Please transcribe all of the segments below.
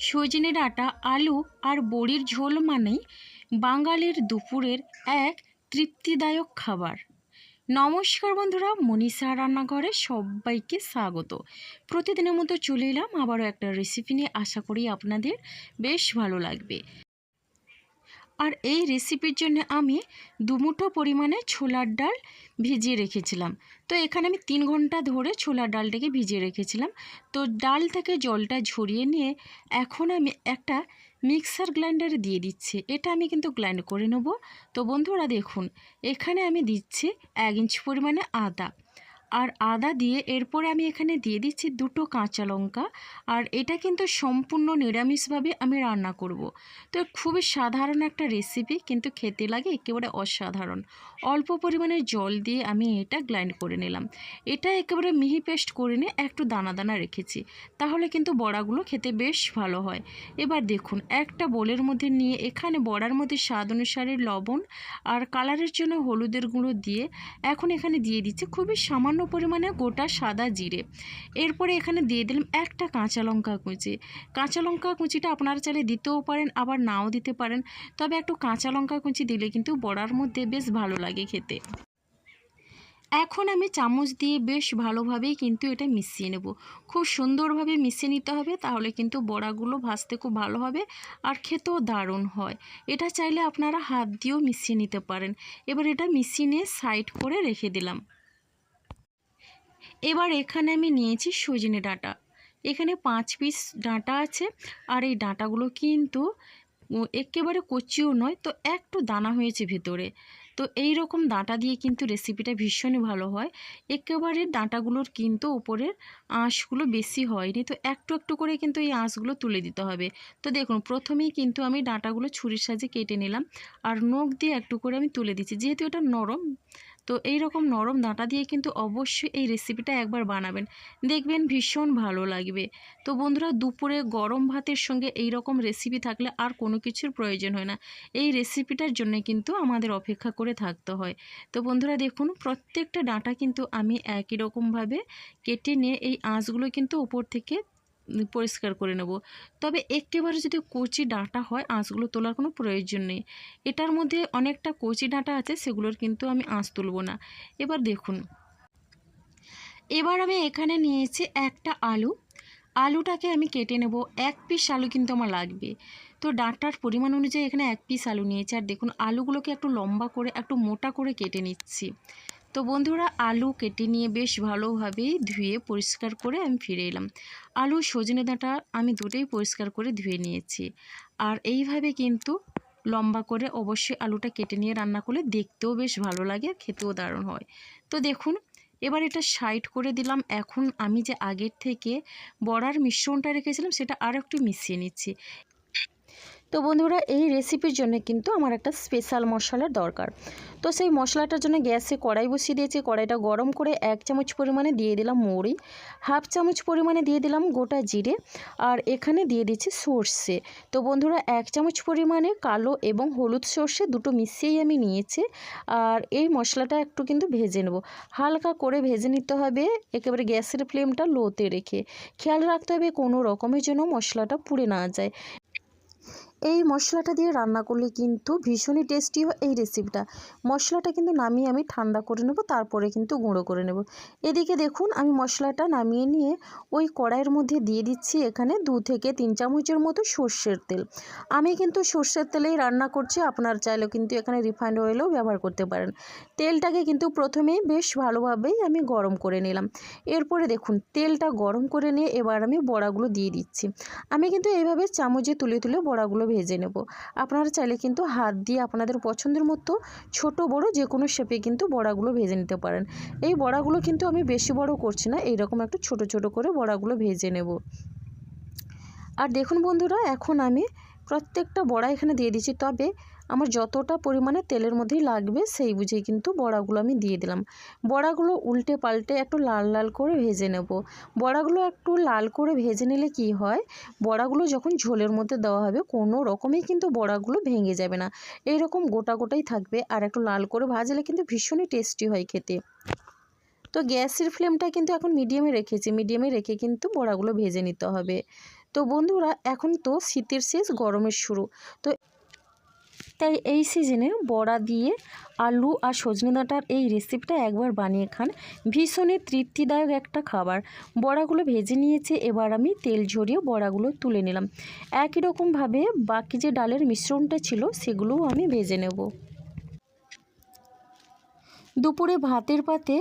সজনে ডাঁটা, আলু আর বড়ির ঝোল মানেই বাঙালির দুপুরের এক তৃপ্তিদায়ক খাবার। নমস্কার বন্ধুরা, মনীষা রান্নাঘরে সবাইকে স্বাগত। প্রতিদিনের মতো চলে এলাম আবারও একটা রেসিপি নিয়ে। আশা করি আপনাদের বেশ ভালো লাগবে। আর এই রেসিপির জন্য আমি দুমুঠো পরিমাণে ছোলার ডাল ভিজিয়ে রেখেছিলাম। তো এখানে আমি 3 ঘন্টা ধরে ছোলার ডালটাকে ভিজিয়ে রেখেছিলাম। তো ডাল থেকে জলটা ঝরিয়ে নিয়ে এখন আমি একটা মিক্সার গ্রাইন্ডারে দিয়ে দিচ্ছি। এটা আমি কিন্তু গ্রাইন্ড করে নেব। তো বন্ধুরা দেখুন, এখানে আমি দিচ্ছি 1 ইঞ্চি পরিমাণে আদা। আর আদা দিয়ে এরপরে আমি এখানে দিয়ে দিচ্ছি 2টো কাঁচা লঙ্কা। আর এটা কিন্তু সম্পূর্ণ নিরামিষভাবে আমি রান্না করব। তো খুবই সাধারণ একটা রেসিপি, কিন্তু খেতে লাগে একেবারে অসাধারণ। অল্প পরিমাণে জল দিয়ে আমি এটা গ্রাইন্ড করে নিলাম। এটা একেবারে মিহি পেস্ট করে নিয়ে একটু দানা দানা রেখেছি, তাহলে কিন্তু বড়াগুলো খেতে বেশ ভালো হয়। এবার দেখুন, একটা বোলের মধ্যে নিয়ে এখানে বড়ার মধ্যে স্বাদ অনুসারে লবণ আর কালারের জন্য হলুদের গুঁড়ো দিয়ে এখন এখানে দিয়ে দিচ্ছি খুবই সামান্য পরিমাণে গোটা সাদা জিরে। এরপরে এখানে দিয়ে দিলাম একটা কাঁচা লঙ্কা কুচি। কাঁচা লঙ্কা কুচিটা আপনারা চাইলে দিতেও পারেন, আবার নাও দিতে পারেন। তবে একটু কাঁচা লঙ্কা কুচি দিলে কিন্তু বড়ার মধ্যে বেশ ভালো লাগে খেতে। এখন আমি চামচ দিয়ে বেশ ভালোভাবেই কিন্তু এটা মিশিয়ে নেব। খুব সুন্দরভাবে মিশিয়ে নিতে হবে, তাহলে কিন্তু বড়াগুলো ভাজতে খুব ভালো হবে আর খেতেও দারুণ হয়। এটা চাইলে আপনারা হাত দিয়েও মিশিয়ে নিতে পারেন। এবার এটা মিশিয়ে নিয়ে সাইড করে রেখে দিলাম। এবার এখানে আমি নিয়েছি সজনে ডাঁটা। এখানে 5 পিস ডাঁটা আছে। আর এই ডাঁটাগুলো কিন্তু একেবারে কচিও নয়, তো একটু দানা হয়েছে ভেতরে। তো এই রকম ডাঁটা দিয়ে কিন্তু রেসিপিটা ভীষণই ভালো হয়। একেবারে ডাঁটাগুলোর কিন্তু ওপরের আঁশগুলো বেশি হয়নি, তো একটু একটু করে কিন্তু এই আঁশগুলো তুলে দিতে হবে। তো দেখুন, প্রথমেই কিন্তু আমি ডাঁটাগুলো ছুরির সাহায্যে কেটে নিলাম আর নখ দিয়ে একটু করে আমি তুলে দিচ্ছি, যেহেতু এটা নরম। তো এই রকম নরম ডাঁটা দিয়ে কিন্তু অবশ্যই এই রেসিপিটা একবার বানাবেন, দেখবেন ভীষণ ভালো লাগবে। তো বন্ধুরা, দুপুরে গরম ভাতের সঙ্গে এই রকম রেসিপি থাকলে আর কোনো কিছুর প্রয়োজন হয় না। এই রেসিপিটার জন্য কিন্তু আমাদের অপেক্ষা করে থাকতে হয়। তো বন্ধুরা দেখুন, প্রত্যেকটা ডাঁটা কিন্তু আমি একই রকমভাবে কেটে নিয়ে এই আঁশগুলো কিন্তু উপর থেকে পরিষ্কার করে নেব। তবে একেবারে যদি কচি ডাঁটা হয়, আঁশগুলো তোলার কোনো প্রয়োজন নেই। এটার মধ্যে অনেকটা কচি ডাঁটা আছে, সেগুলোর কিন্তু আমি আঁশ তুলব না। এবার দেখুন, এবার আমি এখানে নিয়েছি একটা আলু। আলুটাকে আমি কেটে নেব। 1 পিস আলু কিন্তু আমার লাগবে। তো ডাঁটার পরিমাণ অনুযায়ী এখানে 1 পিস আলু নিয়েছি। আর দেখুন, আলুগুলোকে একটু লম্বা করে একটু মোটা করে কেটে নিচ্ছি। তো বন্ধুরা, আলু কেটে নিয়ে বেশ ভালোভাবেই ধুয়ে পরিষ্কার করে আমি ফিরে এলাম। আলু সজনে ডাঁটা আমি দুটোই পরিষ্কার করে ধুয়ে নিয়েছি। আর এইভাবে কিন্তু লম্বা করে অবশ্যই আলুটা কেটে নিয়ে রান্না করলে দেখতেও বেশ ভালো লাগে, খেতেও দারুণ হয়। তো দেখুন, এবার এটা সাইড করে দিলাম। এখন আমি যে আগের থেকে বড়ার মিশ্রণটা রেখেছিলাম সেটা আর একটু মিশিয়ে নিচ্ছি। তো বন্ধুরা, এই রেসিপির জন্য কিন্তু আমার একটা স্পেশাল মশলার দরকার। তো সেই মশলাটার জন্য গ্যাসে কড়াই বসিয়ে দিয়েছি। কড়াইটা গরম করে 1 চামচ পরিমাণে দিয়ে দিলাম মৌরি, 1/2 চামচ পরিমাণে দিয়ে দিলাম গোটা জিরে, আর এখানে দিয়ে দিচ্ছি সর্ষে। তো বন্ধুরা, 1 চামচ পরিমাণে কালো এবং হলুদ সর্ষে দুটো মিশিয়েই আমি নিয়েছি। আর এই মশলাটা একটু কিন্তু ভেজে নেব, হালকা করে ভেজে নিতে হবে, একেবারে গ্যাসের ফ্লেমটা লোতে রেখে। খেয়াল রাখতে হবে কোনো রকমের যেন মশলাটা পুড়ে না যায়। এই মশলাটা দিয়ে রান্না করলে কিন্তু ভীষণই টেস্টি হয় এই রেসিপিটা। মশলাটা কিন্তু নামিয়ে আমি ঠান্ডা করে নেব, তারপরে কিন্তু গুঁড়ো করে নেব। এদিকে দেখুন, আমি মশলাটা নামিয়ে নিয়ে ওই কড়াইয়ের মধ্যে দিয়ে দিচ্ছি এখানে 2 থেকে 3 চামচের মতো সর্ষের তেল। আমি কিন্তু সর্ষের তেলেই রান্না করছি, আপনার চাইলেও কিন্তু এখানে রিফাইন্ড অয়েলও ব্যবহার করতে পারেন। তেলটাকে কিন্তু প্রথমেই বেশ ভালোভাবেই আমি গরম করে নিলাম। এরপরে দেখুন, তেলটা গরম করে নিয়ে এবার আমি বড়াগুলো দিয়ে দিচ্ছি। আমি কিন্তু এইভাবে চামচে তুলে তুলে বড়াগুলো ভেজে নেব। আপনারা চাইলে কিন্তু হাত দিয়ে আপনাদের পছন্দের মতো ছোট বড় যে কোনো শেপে কিন্তু বড়াগুলো ভেজে নিতে পারেন। এই বড়াগুলো কিন্তু আমি বেশি বড় করছি না, এইরকম একটু ছোট ছোট করে বড়াগুলো ভেজে নেব। আর দেখুন বন্ধুরা, এখন আমি প্রত্যেকটা বড়া এখানে দিয়ে দিচ্ছি। তবে আমার যতটা পরিমাণে তেলের মধ্যেই লাগবে সেই বুঝেই কিন্তু বড়াগুলো আমি দিয়ে দিলাম। বড়াগুলো উল্টে পাল্টে একটু লাল লাল করে ভেজে নেব। বড়াগুলো একটু লাল করে ভেজে নিলে কি হয়, বড়াগুলো যখন ঝোলের মধ্যে দেওয়া হবে কোনো রকমেই কিন্তু বড়াগুলো ভেঙে যাবে না, এইরকম গোটা গোটাই থাকবে। আর একটু লাল করে ভাজলে কিন্তু ভীষণই টেস্টি হয় খেতে। তো গ্যাসের ফ্লেমটা কিন্তু এখন মিডিয়ামে রেখেছি, মিডিয়ামে রেখে কিন্তু বড়াগুলো ভেজে নিতে হবে। তো বন্ধুরা এখন তো শীতের শেষ গরমের শুরু, তো তাই এই সিজনে বড়া দিয়ে আলু আর সজনে ডাঁটার এই রেসিপিটা একবার বানিয়ে খান, ভীষণই তৃপ্তিদায়ক একটা খাবার। বড়াগুলো ভেজে নিয়েছি, এবার আমি তেল ঝরিয়ে বড়াগুলো তুলে নিলাম। একই রকমভাবে বাকি যে ডালের মিশ্রণটা ছিল সেগুলোও আমি ভেজে নেব। দুপুরে ভাতের পাতে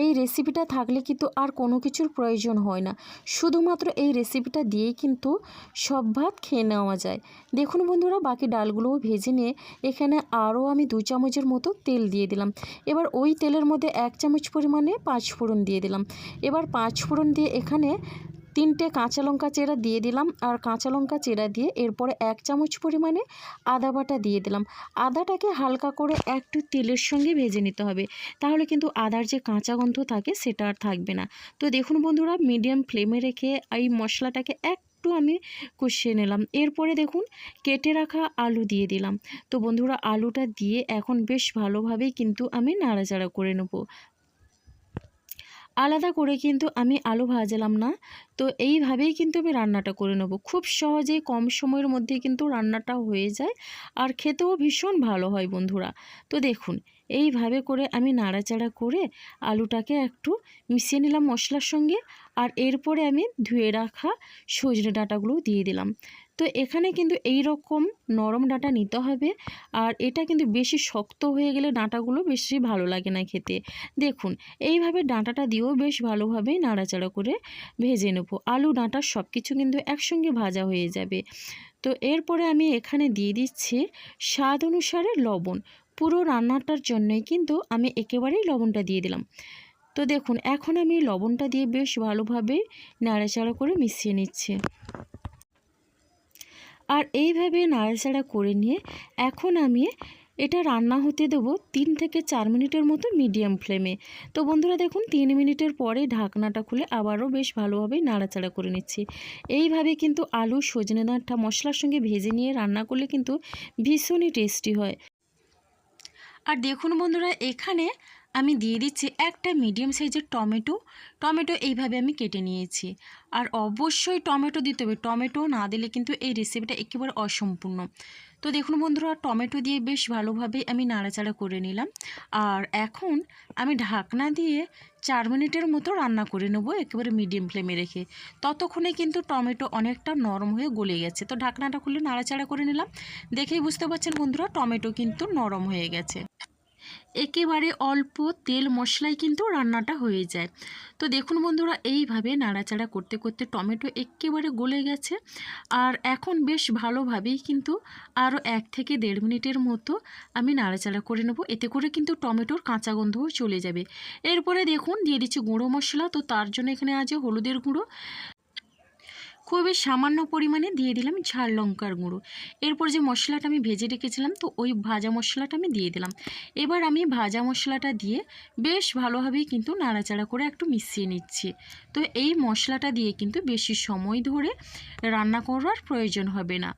এই রেসিপিটা থাকলে কিন্তু আর কোনো কিছুর প্রয়োজন হয় না, শুধুমাত্র এই রেসিপিটা দিয়েই কিন্তু সব ভাত খেয়ে নেওয়া যায়। দেখুন বন্ধুরা, বাকি ডালগুলোও ভেজে নিয়ে এখানে আরও আমি 2 চামচের মতো তেল দিয়ে দিলাম। এবার ওই তেলের মধ্যে 1 চামচ পরিমাণে 5 ফোড়ন দিয়ে দিলাম। এবার 5 ফোড়ন দিয়ে এখানে 3টে কাঁচা লঙ্কা চেরা দিয়ে দিলাম, আর কাঁচা লঙ্কা চেরা দিয়ে এরপরে 1 চামচ পরিমাণে আদা বাটা দিয়ে দিলাম। আদাটাকে হালকা করে একটু তেলের সঙ্গে ভেজে নিতে হবে, তাহলে কিন্তু আদার যে কাঁচা গন্ধ থাকে সেটা আর থাকবে না। তো দেখুন বন্ধুরা, মিডিয়াম ফ্লেমে রেখে এই মশলাটাকে একটু আমি কষিয়ে নিলাম। এরপরে দেখুন কেটে রাখা আলু দিয়ে দিলাম। তো বন্ধুরা, আলুটা দিয়ে এখন বেশ ভালোভাবেই কিন্তু আমি নাড়াচাড়া করে নেব। আলাদা করে কিন্তু আমি আলু ভাজলাম না, তো এইভাবেই কিন্তু আমি রান্নাটা করে নেব। খুব সহজেই কম সময়ের মধ্যে কিন্তু রান্নাটা হয়ে যায়, আর খেতেও ভীষণ ভালো হয় বন্ধুরা। তো দেখুন এইভাবে করে আমি নাড়াচাড়া করে আলুটাকে একটু মিশিয়ে নিলাম মশলার সঙ্গে, আর এরপরে আমি ধুয়ে রাখা সজনে ডাঁটাগুলো দিয়ে দিলাম। তো এখানে কিন্তু এই রকম নরম ডাঁটা নিতে হবে, আর এটা কিন্তু বেশি শক্ত হয়ে গেলে ডাঁটাগুলো বেশি ভালো লাগে না খেতে। দেখুন এইভাবে ডাঁটাটা দিয়েও বেশ ভালোভাবেই নাড়াচাড়া করে ভেজে নেব। আলু ডাঁটা সব কিছু কিন্তু একসঙ্গে ভাজা হয়ে যাবে। তো এরপরে আমি এখানে দিয়ে দিচ্ছি স্বাদ অনুসারে লবণ। পুরো রান্নাটার জন্যই কিন্তু আমি একেবারেই লবণটা দিয়ে দিলাম। তো দেখুন এখন আমি লবণটা দিয়ে বেশ ভালোভাবে নাড়াচাড়া করে মিশিয়ে নিচ্ছি। আর এইভাবে নাড়াচাড়া করে নিয়ে এখন আমি এটা রান্না হতে দেবো 3 থেকে 4 মিনিটের মতো মিডিয়াম ফ্লেমে। তো বন্ধুরা দেখুন 3 মিনিটের পরে ঢাকনাটা খুলে আবারও বেশ ভালোভাবে নাড়াচাড়া করে নিচ্ছি। এইভাবে কিন্তু আলু সজনে ডাঁটা মশলার সঙ্গে ভেজে নিয়ে রান্না করলে কিন্তু ভীষণই টেস্টি হয়। আর দেখুন বন্ধুরা, এখানে আমি দিয়ে দিচ্ছি একটা মিডিয়াম সাইজের টমেটো এইভাবে আমি কেটে নিয়েছি। আর অবশ্যই টমেটো দিতে হবে, টমেটো না দিলে কিন্তু এই রেসিপিটা একেবারে অসম্পূর্ণ। তো দেখুন বন্ধুরা, টমেটো দিয়ে বেশ ভালোভাবে আমি নাড়াচাড়া করে নিলাম। আর এখন আমি ঢাকনা দিয়ে 4 মিনিটের মতো রান্না করে নেবো একেবারে মিডিয়াম ফ্লেমে রেখে। ততক্ষণে কিন্তু টমেটো অনেকটা নরম হয়ে গলে গেছে। তো ঢাকনাটা খুলে নাড়াচাড়া করে নিলাম। দেখেই বুঝতে পারছেন বন্ধুরা, টমেটো কিন্তু নরম হয়ে গেছে। একেবারে অল্প তেল মশলায় কিন্তু রান্নাটা হয়ে যায়। তো দেখুন বন্ধুরা, এইভাবে নাড়াচাড়া করতে করতে টমেটো একেবারে গলে গেছে। আর এখন বেশ ভালোভাবেই কিন্তু আরও 1 থেকে 1.5 মিনিটের মতো আমি নাড়াচাড়া করে নেব। এতে করে কিন্তু টমেটোর কাঁচা গন্ধও চলে যাবে। এরপরে দেখুন দিয়ে দিচ্ছি গুঁড়ো মশলা। তো তার জন্য এখানে আছে হলুদের গুঁড়ো, খুবই সামান্য পরিমাণে দিয়ে দিলাম ঝাল লঙ্কার গুঁড়ো। এরপর যে মশলাটা আমি ভেজে রেখেছিলাম, তো ওই ভাজা মশলাটা আমি দিয়ে দিলাম। এবার আমি ভাজা মশলাটা দিয়ে বেশ ভালোভাবেই কিন্তু নাড়াচাড়া করে একটু মিশিয়ে নিচ্ছি। তো এই মশলাটা দিয়ে কিন্তু বেশি সময় ধরে রান্না করার প্রয়োজন হবে না।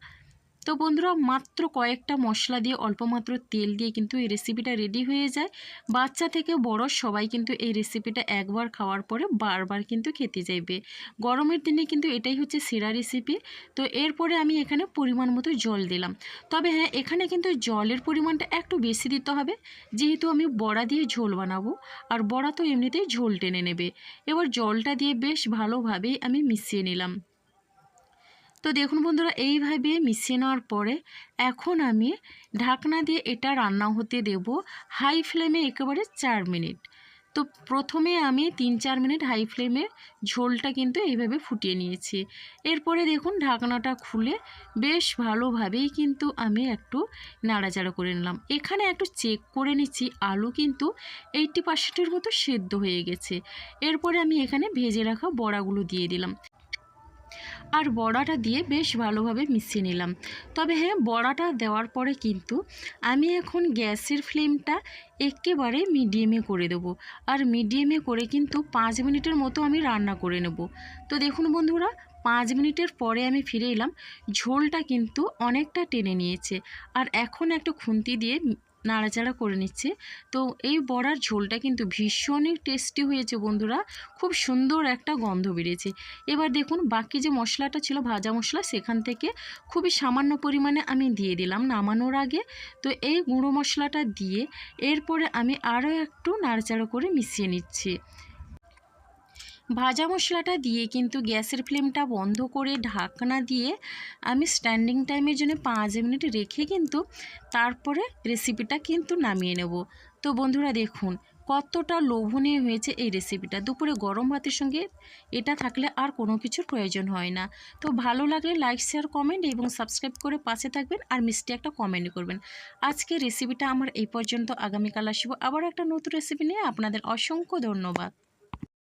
তো বন্ধুরা, মাত্র কয়েকটা মশলা দিয়ে অল্প মাত্র তেল দিয়ে কিন্তু এই রেসিপিটা রেডি হয়ে যায়। বাচ্চা থেকে বড় সবাই কিন্তু এই রেসিপিটা একবার খাওয়ার পরে বারবার কিন্তু খেতে চাইবে। গরমের দিনে কিন্তু এটাই হচ্ছে সেরা রেসিপি। তো এরপরে আমি এখানে পরিমাণ মতো জল দিলাম। তবে হ্যাঁ, এখানে কিন্তু জলের পরিমাণটা একটু বেশি দিতে হবে, যেহেতু আমি বড়া দিয়ে ঝোল বানাবো, আর বড়া তো এমনিতেই ঝোল টেনে নেবে। এবার জলটা দিয়ে বেশ ভালোভাবেই আমি মিশিয়ে নিলাম। তো দেখুন বন্ধুরা, এইভাবে মিশিয়ে নেওয়ার পরে এখন আমি ঢাকনা দিয়ে এটা রান্না হতে দেব হাই ফ্লেমে একেবারে 4 মিনিট। তো প্রথমে আমি 3-4 মিনিট হাই ফ্লেমে ঝোলটা কিন্তু এইভাবে ফুটিয়ে নিয়েছি। এরপরে দেখুন ঢাকনাটা খুলে বেশ ভালোভাবেই কিন্তু আমি একটু নাড়াচাড়া করে নিলাম। এখানে একটু চেক করে নিচ্ছি আলু কিন্তু 80% মতো সেদ্ধ হয়ে গেছে। এরপরে আমি এখানে ভেজে রাখা বড়াগুলো দিয়ে দিলাম, আর বড়াটা দিয়ে বেশ ভালোভাবে মিশিয়ে নিলাম। তবে হ্যাঁ, বড়াটা দেওয়ার পরে কিন্তু আমি এখন গ্যাসের ফ্লেমটা একেবারে মিডিয়ামে করে দেব। আর মিডিয়ামে করে কিন্তু 5 মিনিটের মতো আমি রান্না করে নেব। তো দেখুন বন্ধুরা, 5 মিনিটের পরে আমি ফিরে এলাম। ঝোলটা কিন্তু অনেকটা টেনে নিয়েছে। আর এখন একটা খুন্তি দিয়ে নাড়াচাড়া করে নিচ্ছি। তো এই বড়ার ঝোলটা কিন্তু ভীষণই টেস্টি হয়েছে বন্ধুরা, খুব সুন্দর একটা গন্ধ বেরিয়েছে। এবার দেখুন বাকি যে মশলাটা ছিল ভাজা মশলা, সেখান থেকে খুবই সামান্য পরিমাণে আমি দিয়ে দিলাম নামানোর আগে। তো এই গুঁড়ো মশলাটা দিয়ে এরপরে আমি আরও একটু নাড়াচাড়া করে মিশিয়ে নিচ্ছি। ভাজা মশলাটা দিয়ে কিন্তু গ্যাসের ফ্লেমটা বন্ধ করে ঢাকনা দিয়ে আমি স্ট্যান্ডিং টাইমের জন্য 5 মিনিট রেখে কিন্তু তারপরে রেসিপিটা কিন্তু নামিয়ে নেব। তো বন্ধুরা দেখুন কতটা লোভনীয় হয়েছে এই রেসিপিটা। দুপুরে গরম ভাতের সঙ্গে এটা থাকলে আর কোনো কিছুর প্রয়োজন হয় না। তো ভালো লাগলে লাইক, শেয়ার, কমেন্ট এবং সাবস্ক্রাইব করে পাশে থাকবেন আর মিষ্টি একটা কমেন্ট করবেন। আজকে রেসিপিটা আমার এই পর্যন্ত। আগামীকাল আসবো আবার একটা নতুন রেসিপি নিয়ে। আপনাদের অসংখ্য ধন্যবাদ।